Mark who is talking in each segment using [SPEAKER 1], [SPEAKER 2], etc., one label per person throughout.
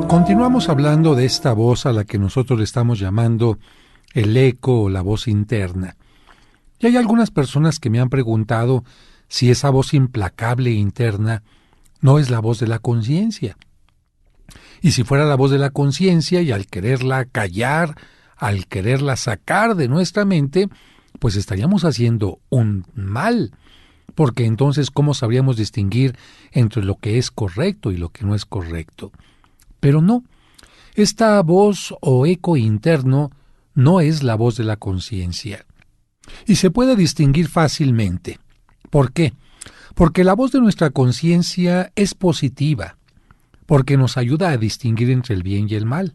[SPEAKER 1] Continuamos hablando de esta voz a la que nosotros le estamos llamando el eco o la voz interna. Y hay algunas personas que me han preguntado si esa voz implacable e interna no es la voz de la conciencia. Y si fuera la voz de la conciencia y al quererla callar, al quererla sacar de nuestra mente, pues estaríamos haciendo un mal, porque entonces ¿cómo sabríamos distinguir entre lo que es correcto y lo que no es correcto? Pero no, esta voz o eco interno no es la voz de la conciencia. Y se puede distinguir fácilmente. ¿Por qué? Porque la voz de nuestra conciencia es positiva, porque nos ayuda a distinguir entre el bien y el mal.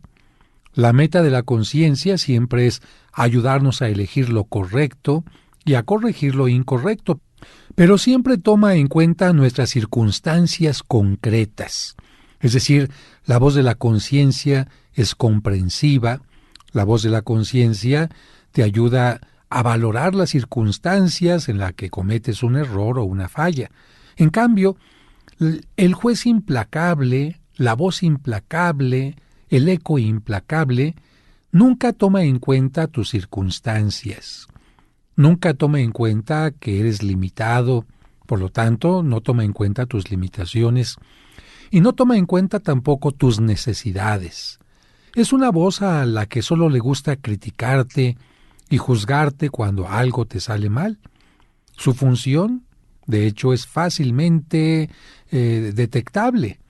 [SPEAKER 1] La meta de la conciencia siempre es ayudarnos a elegir lo correcto y a corregir lo incorrecto, pero siempre toma en cuenta nuestras circunstancias concretas. Es decir, la voz de la conciencia es comprensiva, la voz de la conciencia te ayuda a valorar las circunstancias en las que cometes un error o una falla. En cambio, el juez implacable, la voz implacable, el eco implacable, nunca toma en cuenta tus circunstancias, nunca toma en cuenta que eres limitado, por lo tanto, no toma en cuenta tus limitaciones, y no toma en cuenta tampoco tus necesidades. Es una voz a la que solo le gusta criticarte y juzgarte cuando algo te sale mal. Su función, de hecho, es fácilmente detectable.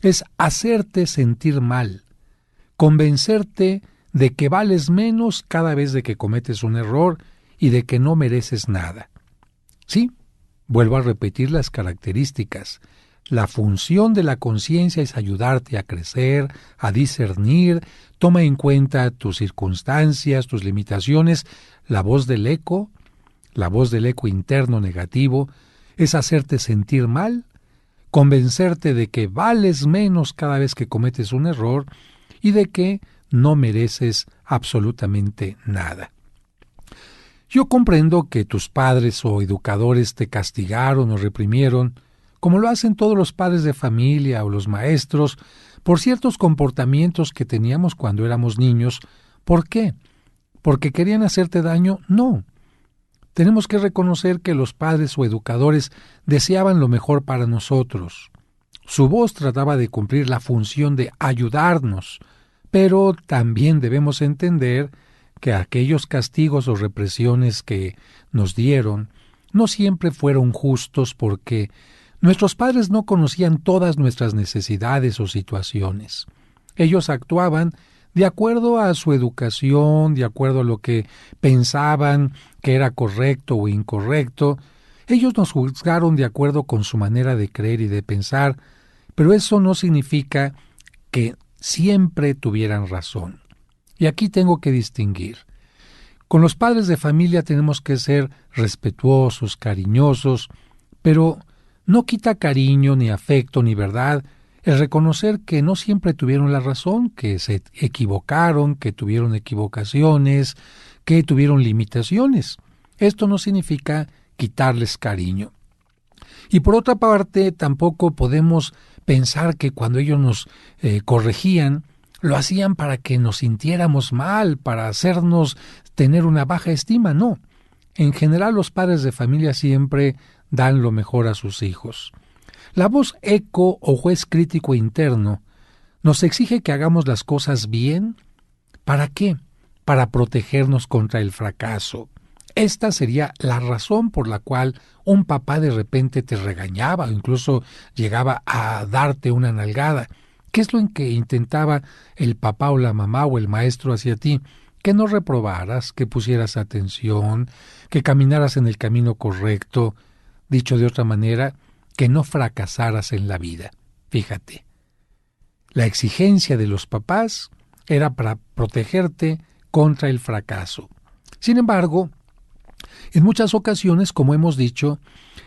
[SPEAKER 1] Es hacerte sentir mal, convencerte de que vales menos cada vez de que cometes un error y de que no mereces nada. Sí, vuelvo a repetir las características. La función de la conciencia es ayudarte a crecer, a discernir, toma en cuenta tus circunstancias, tus limitaciones. La voz del eco interno negativo, es hacerte sentir mal, convencerte de que vales menos cada vez que cometes un error y de que no mereces absolutamente nada. Yo comprendo que tus padres o educadores te castigaron o reprimieron, como lo hacen todos los padres de familia o los maestros, por ciertos comportamientos que teníamos cuando éramos niños. ¿Por qué? ¿Porque querían hacerte daño? No. Tenemos que reconocer que los padres o educadores deseaban lo mejor para nosotros. Su voz trataba de cumplir la función de ayudarnos, pero también debemos entender que aquellos castigos o represiones que nos dieron no siempre fueron justos porque nuestros padres no conocían todas nuestras necesidades o situaciones. Ellos actuaban de acuerdo a su educación, de acuerdo a lo que pensaban que era correcto o incorrecto. Ellos nos juzgaron de acuerdo con su manera de creer y de pensar, pero eso no significa que siempre tuvieran razón. Y aquí tengo que distinguir. Con los padres de familia tenemos que ser respetuosos, cariñosos, pero no quita cariño, ni afecto, ni verdad el reconocer que no siempre tuvieron la razón, que se equivocaron, que tuvieron equivocaciones, que tuvieron limitaciones. Esto no significa quitarles cariño. Y por otra parte, tampoco podemos pensar que cuando ellos nos corregían, lo hacían para que nos sintiéramos mal, para hacernos tener una baja estima. No. En general, los padres de familia siempre dan lo mejor a sus hijos. La voz eco o juez crítico interno nos exige que hagamos las cosas bien. ¿Para qué? Para protegernos contra el fracaso. Esta sería la razón por la cual un papá de repente te regañaba o incluso llegaba a darte una nalgada. ¿Qué es lo que intentaba el papá o la mamá o el maestro hacia ti? Que no reprobaras, que pusieras atención, que caminaras en el camino correcto. Dicho de otra manera, que no fracasaras en la vida. Fíjate, la exigencia de los papás era para protegerte contra el fracaso. Sin embargo, en muchas ocasiones, como hemos dicho,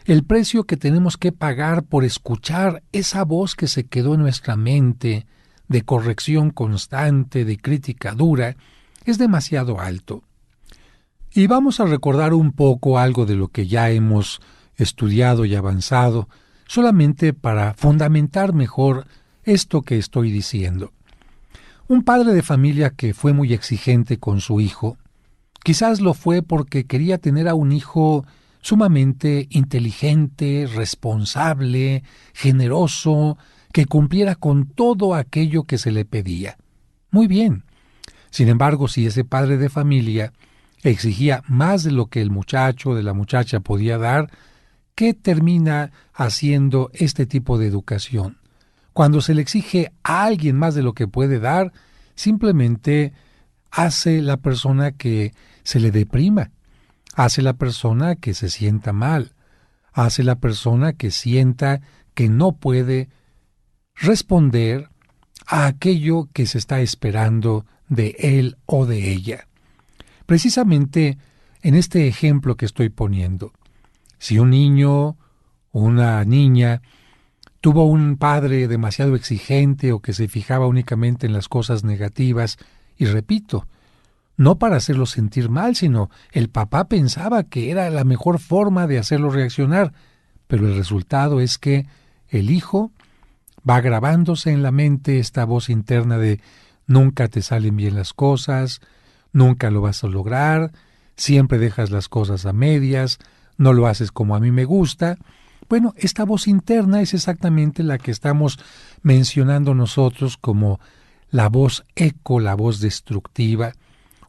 [SPEAKER 1] el precio que tenemos que pagar por escuchar esa voz que se quedó en nuestra mente, de corrección constante, de crítica dura, es demasiado alto. Y vamos a recordar un poco algo de lo que ya hemos estudiado y avanzado, solamente para fundamentar mejor esto que estoy diciendo. Un padre de familia que fue muy exigente con su hijo, quizás lo fue porque quería tener a un hijo sumamente inteligente, responsable, generoso, que cumpliera con todo aquello que se le pedía. Muy bien. Sin embargo, si ese padre de familia exigía más de lo que el muchacho o de la muchacha podía dar, ¿qué termina haciendo este tipo de educación? Cuando se le exige a alguien más de lo que puede dar, simplemente hace la persona que se le deprima, hace la persona que se sienta mal, hace la persona que sienta que no puede responder a aquello que se está esperando de él o de ella. Precisamente en este ejemplo que estoy poniendo, si un niño o una niña tuvo un padre demasiado exigente o que se fijaba únicamente en las cosas negativas, y repito, no para hacerlo sentir mal, sino el papá pensaba que era la mejor forma de hacerlo reaccionar, pero el resultado es que el hijo va grabándose en la mente esta voz interna de nunca te salen bien las cosas, nunca lo vas a lograr, siempre dejas las cosas a medias, no lo haces como a mí me gusta. Bueno, esta voz interna es exactamente la que estamos mencionando nosotros como la voz eco, la voz destructiva,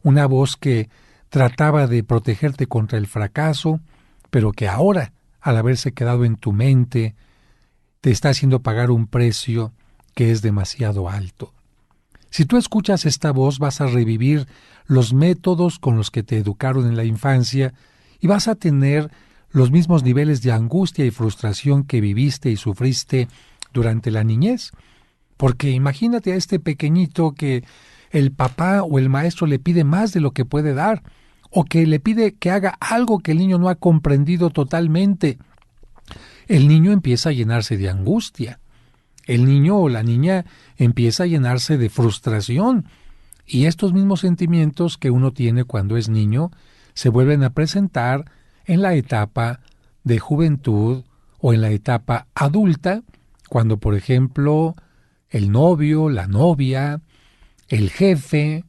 [SPEAKER 1] una voz que trataba de protegerte contra el fracaso, pero que ahora, al haberse quedado en tu mente, te está haciendo pagar un precio que es demasiado alto. Si tú escuchas esta voz, vas a revivir los métodos con los que te educaron en la infancia y vas a tener los mismos niveles de angustia y frustración que viviste y sufriste durante la niñez. Porque imagínate a este pequeñito que el papá o el maestro le pide más de lo que puede dar, o que le pide que haga algo que el niño no ha comprendido totalmente. El niño empieza a llenarse de angustia. El niño o la niña empieza a llenarse de frustración. Y estos mismos sentimientos que uno tiene cuando es niño se vuelven a presentar en la etapa de juventud o en la etapa adulta, cuando, por ejemplo, el novio, la novia, el jefe,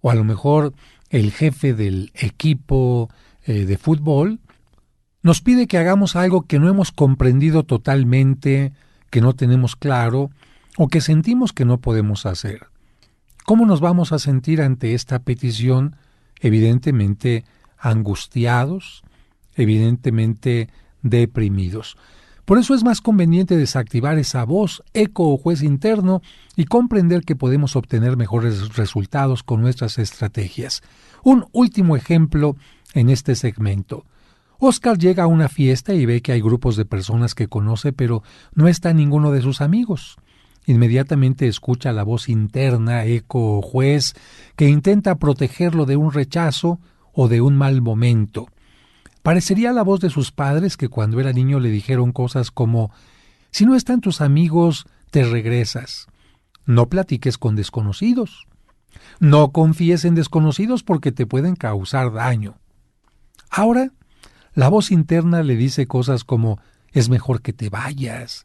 [SPEAKER 1] o a lo mejor el jefe del equipo de fútbol, nos pide que hagamos algo que no hemos comprendido totalmente, que no tenemos claro, o que sentimos que no podemos hacer. ¿Cómo nos vamos a sentir ante esta petición? Evidentemente angustiados, evidentemente deprimidos. Por eso es más conveniente desactivar esa voz, eco o juez interno y comprender que podemos obtener mejores resultados con nuestras estrategias. Un último ejemplo en este segmento. Oscar llega a una fiesta y ve que hay grupos de personas que conoce, pero no está ninguno de sus amigos. Inmediatamente escucha la voz interna, eco o juez, que intenta protegerlo de un rechazo o de un mal momento. Parecería la voz de sus padres que cuando era niño le dijeron cosas como: si no están tus amigos, te regresas. No platiques con desconocidos. No confíes en desconocidos porque te pueden causar daño. Ahora, la voz interna le dice cosas como: es mejor que te vayas.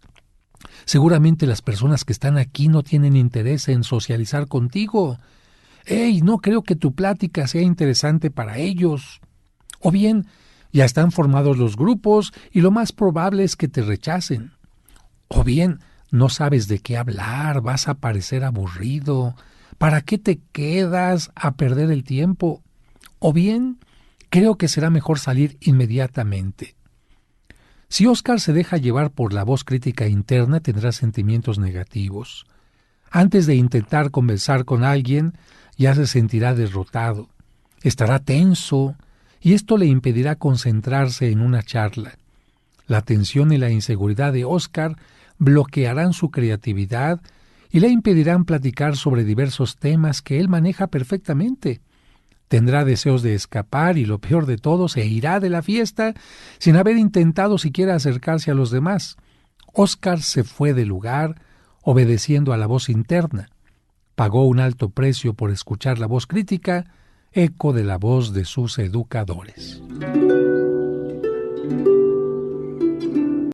[SPEAKER 1] Seguramente las personas que están aquí no tienen interés en socializar contigo. ¡Ey, no creo que tu plática sea interesante para ellos! O bien, ya están formados los grupos y lo más probable es que te rechacen. O bien, no sabes de qué hablar, vas a parecer aburrido. ¿Para qué te quedas a perder el tiempo? O bien, creo que será mejor salir inmediatamente. Si Oscar se deja llevar por la voz crítica interna, tendrá sentimientos negativos. Antes de intentar conversar con alguien, ya se sentirá derrotado. Estará tenso, y esto le impedirá concentrarse en una charla. La tensión y la inseguridad de Oscar bloquearán su creatividad y le impedirán platicar sobre diversos temas que él maneja perfectamente. Tendrá deseos de escapar y, lo peor de todo, se irá de la fiesta sin haber intentado siquiera acercarse a los demás. Oscar se fue del lugar obedeciendo a la voz interna. Pagó un alto precio por escuchar la voz crítica, eco de la voz de sus educadores.